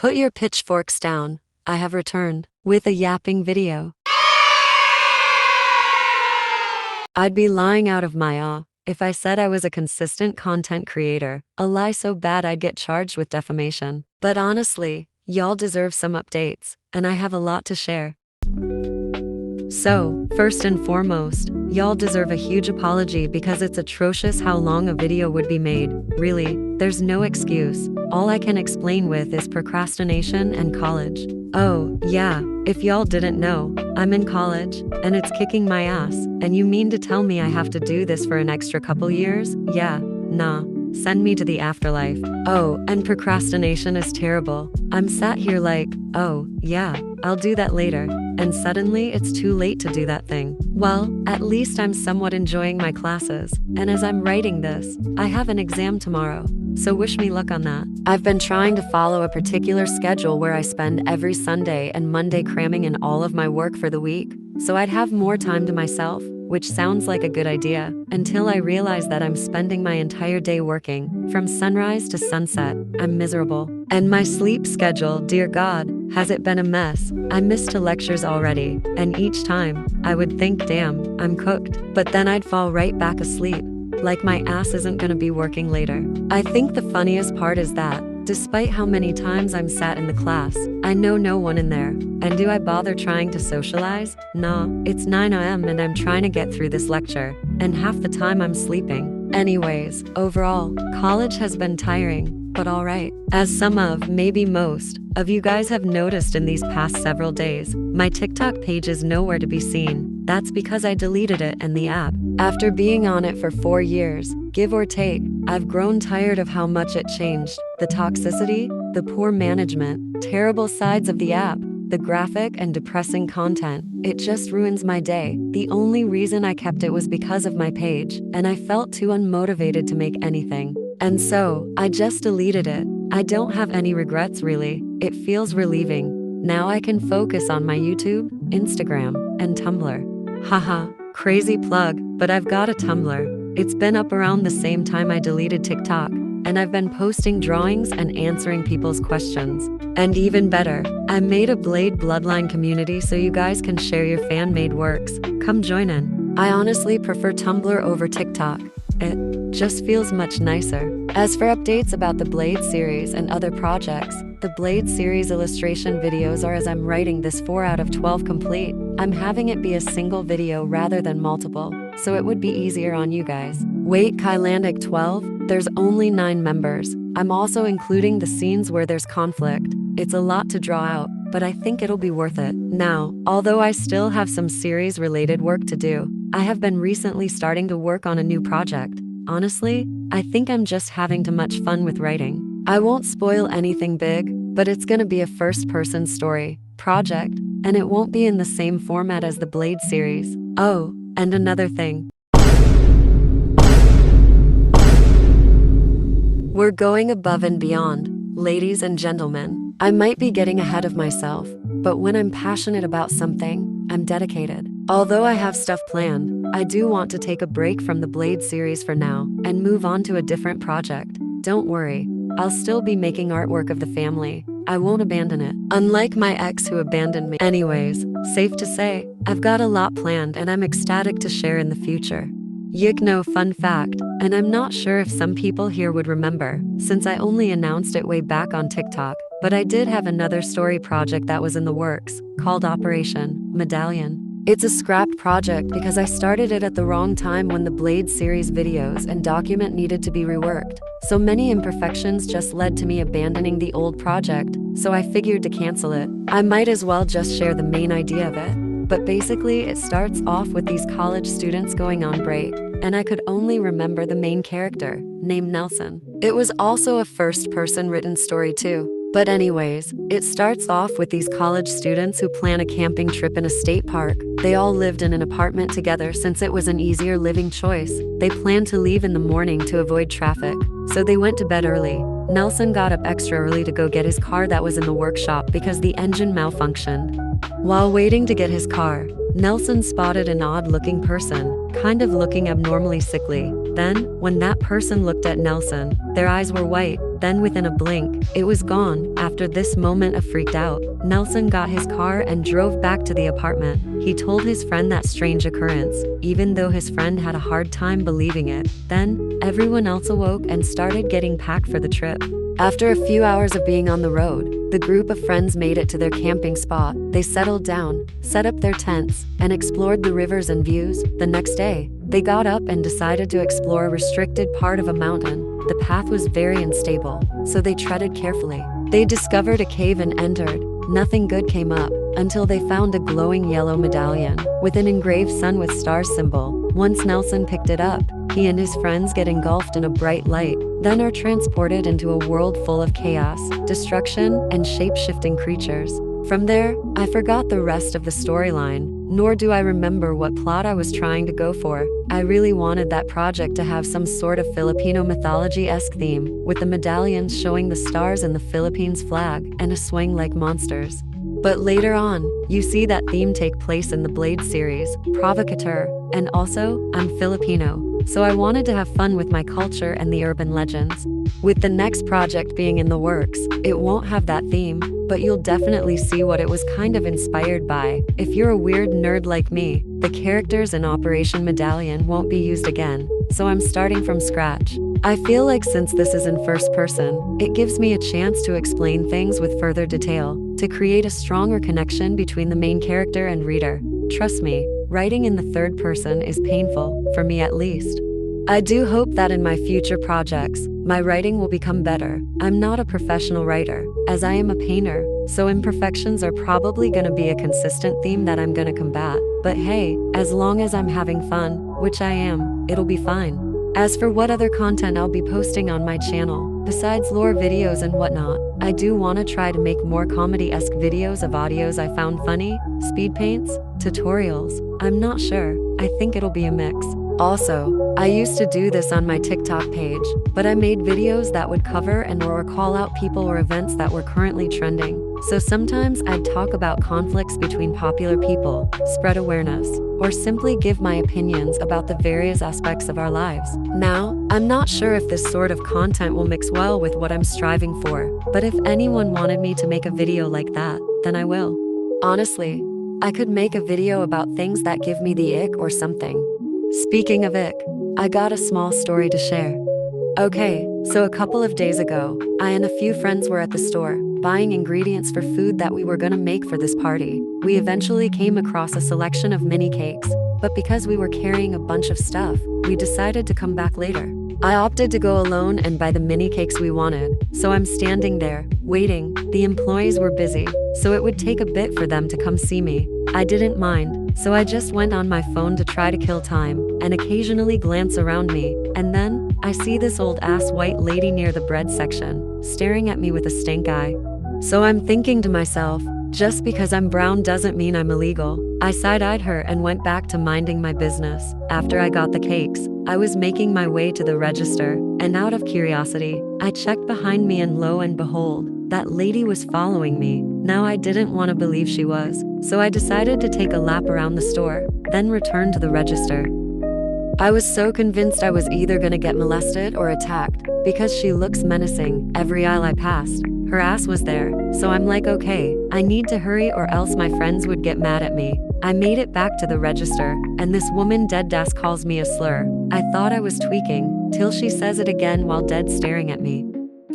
Put your pitchforks down. I have returned with a yapping video. I'd be lying out of my awe if I said I was a consistent content creator, a lie so bad I'd get charged with defamation. But honestly, y'all deserve some updates, and I have a lot to share. So, first and foremost, y'all deserve a huge apology because it's atrocious how long a video would be made. Really, there's no excuse. All I can explain with is procrastination and college. Oh, yeah, if y'all didn't know, I'm in college, and it's kicking my ass, and you mean to tell me I have to do this for an extra couple years? Yeah, nah. Send me to the afterlife. Oh, and procrastination is terrible. I'm sat here like, oh, yeah, I'll do that later. And suddenly it's too late to do that thing. Well, at least I'm somewhat enjoying my classes. And as I'm writing this, I have an exam tomorrow. So wish me luck on that. I've been trying to follow a particular schedule where I spend every Sunday and Monday cramming in all of my work for the week, so I'd have more time to myself, which sounds like a good idea, until I realize that I'm spending my entire day working, from sunrise to sunset. I'm miserable. And my sleep schedule, dear God, has it been a mess. I missed 2 lectures already, and each time, I would think, damn, I'm cooked. But then I'd fall right back asleep, like my ass isn't gonna be working later. I think the funniest part is that, despite how many times I'm sat in the class, I know no one in there. And do I bother trying to socialize? Nah, it's 9 AM and I'm trying to get through this lecture, and half the time I'm sleeping. Anyways, overall, college has been tiring, but alright. As some of, maybe most, of you guys have noticed in these past several days, my TikTok page is nowhere to be seen. That's because I deleted it and the app. After being on it for 4 years, give or take, I've grown tired of how much it changed. The toxicity, the poor management, terrible sides of the app, the graphic and depressing content. It just ruins my day. The only reason I kept it was because of my page, and I felt too unmotivated to make anything. And so, I just deleted it. I don't have any regrets really. It feels relieving. Now I can focus on my YouTube, Instagram, and Tumblr. Haha, crazy plug, but I've got a Tumblr. It's been up around the same time I deleted TikTok, and I've been posting drawings and answering people's questions. And even better, I made a Blade Bloodline community so you guys can share your fan-made works. Come join in. I honestly prefer Tumblr over TikTok. It just feels much nicer. As for updates about the Blade series and other projects, the Blade series illustration videos are, as I'm writing this, 4 out of 12 complete. I'm having it be a single video rather than multiple, so it would be easier on you guys. Wait, Kylantic 12? There's only 9 members. I'm also including the scenes where there's conflict. It's a lot to draw out, but I think it'll be worth it. Now, although I still have some series-related work to do, I have been recently starting to work on a new project. Honestly, I think I'm just having too much fun with writing. I won't spoil anything big, but it's gonna be a first-person story project, and it won't be in the same format as the Blade series. Oh, and another thing. We're going above and beyond, ladies and gentlemen. I might be getting ahead of myself, but when I'm passionate about something, I'm dedicated. Although I have stuff planned, I do want to take a break from the Blade series for now and move on to a different project. Don't worry, I'll still be making artwork of the family. I won't abandon it, unlike my ex who abandoned me. Anyways, safe to say, I've got a lot planned and I'm ecstatic to share in the future. Yikno, fun fact, and I'm not sure if some people here would remember, since I only announced it way back on TikTok, but I did have another story project that was in the works, called Operation Medallion. It's a scrapped project because I started it at the wrong time when the Blade series videos and document needed to be reworked. So many imperfections just led to me abandoning the old project, so I figured to cancel it. I might as well just share the main idea of it. But basically, it starts off with these college students going on break, and I could only remember the main character, named Nelson. It was also a first-person written story too. But anyways, it starts off with these college students who plan a camping trip in a state park. They all lived in an apartment together since it was an easier living choice. They planned to leave in the morning to avoid traffic, so they went to bed early. Nelson got up extra early to go get his car that was in the workshop because the engine malfunctioned. While waiting to get his car, Nelson spotted an odd-looking person, kind of looking abnormally sickly. Then, when that person looked at Nelson, their eyes were white, then within a blink, it was gone. After this moment of freaked out, Nelson got his car and drove back to the apartment. He told his friend that strange occurrence, even though his friend had a hard time believing it. Then, everyone else awoke and started getting packed for the trip. After a few hours of being on the road, the group of friends made it to their camping spot. They settled down, set up their tents, and explored the rivers and views. The next day, they got up and decided to explore a restricted part of a mountain. The path was very unstable, so they treaded carefully. They discovered a cave and entered. Nothing good came up until they found a glowing yellow medallion with an engraved sun with stars symbol. Once Nelson picked it up, he and his friends get engulfed in a bright light, then are transported into a world full of chaos, destruction, and shape-shifting creatures. From there, I forgot the rest of the storyline, nor do I remember what plot I was trying to go for. I really wanted that project to have some sort of Filipino mythology-esque theme, with the medallions showing the stars and the Philippines flag, and a swing like monsters. But later on, you see that theme take place in the Blade series, Provocateur, and also, I'm Filipino, so I wanted to have fun with my culture and the urban legends. With the next project being in the works, it won't have that theme, but you'll definitely see what it was kind of inspired by. If you're a weird nerd like me, the characters in Operation Medallion won't be used again, so I'm starting from scratch. I feel like since this is in first person, it gives me a chance to explain things with further detail, to create a stronger connection between the main character and reader. Trust me, writing in the third person is painful, for me at least. I do hope that in my future projects, my writing will become better. I'm not a professional writer, as I am a painter, so imperfections are probably gonna be a consistent theme that I'm gonna combat. But hey, as long as I'm having fun, which I am, it'll be fine. As for what other content I'll be posting on my channel, besides lore videos and whatnot, I do want to try to make more comedy-esque videos of audios I found funny, speed paints, tutorials. I'm not sure, I think it'll be a mix. Also, I used to do this on my TikTok page, but I made videos that would cover and or call out people or events that were currently trending. So sometimes I'd talk about conflicts between popular people, spread awareness, or simply give my opinions about the various aspects of our lives. Now, I'm not sure if this sort of content will mix well with what I'm striving for, but if anyone wanted me to make a video like that, then I will. Honestly, I could make a video about things that give me the ick or something. Speaking of ick, I got a small story to share. Okay, so a couple of days ago, I and a few friends were at the store, buying ingredients for food that we were gonna make for this party. We eventually came across a selection of mini cakes, but because we were carrying a bunch of stuff, we decided to come back later. I opted to go alone and buy the mini cakes we wanted, so I'm standing there, waiting. The employees were busy, so it would take a bit for them to come see me. I didn't mind, so I just went on my phone to try to kill time, and occasionally glance around me, and then, I see this old-ass white lady near the bread section, staring at me with a stink eye. So I'm thinking to myself, just because I'm brown doesn't mean I'm illegal. I side-eyed her and went back to minding my business. After I got the cakes, I was making my way to the register, and out of curiosity, I checked behind me and lo and behold, that lady was following me. Now I didn't want to believe she was, so I decided to take a lap around the store, then return to the register. I was so convinced I was either gonna get molested or attacked, because she looks menacing. Every aisle I passed, her ass was there, so I'm like, okay, I need to hurry or else my friends would get mad at me. I made it back to the register, and this woman deadass calls me a slur. I thought I was tweaking, till she says it again while dead staring at me.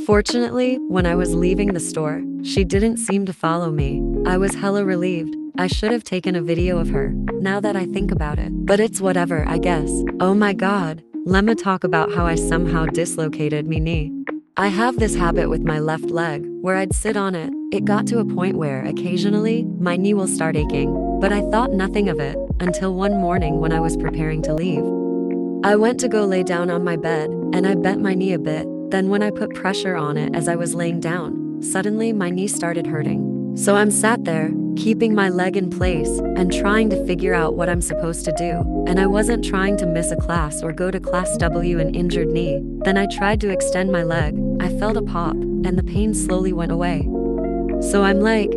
Fortunately, when I was leaving the store, she didn't seem to follow me. I was hella relieved. I should have taken a video of her, now that I think about it. But it's whatever, I guess. Oh my god, let me talk about how I somehow dislocated me knee. I have this habit with my left leg, where I'd sit on it. It got to a point where, occasionally, my knee will start aching, but I thought nothing of it, until one morning when I was preparing to leave. I went to go lay down on my bed, and I bent my knee a bit. Then when I put pressure on it as I was laying down, suddenly my knee started hurting. So I'm sat there, keeping my leg in place, and trying to figure out what I'm supposed to do. And I wasn't trying to miss a class or go to class W an injured knee. Then I tried to extend my leg, I felt a pop, and the pain slowly went away. So I'm like,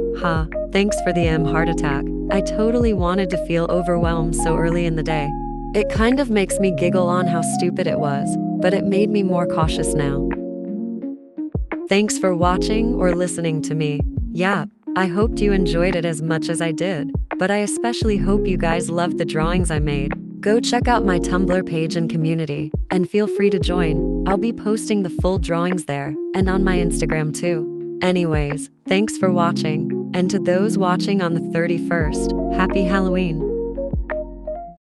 thanks for the heart attack. I totally wanted to feel overwhelmed so early in the day. It kind of makes me giggle on how stupid it was, but it made me more cautious now. Thanks for watching or listening to me. Yap, I hoped you enjoyed it as much as I did, but I especially hope you guys loved the drawings I made. Go check out my Tumblr page and community, and feel free to join. I'll be posting the full drawings there, and on my Instagram too. Anyways, thanks for watching, and to those watching on the 31st, happy Halloween!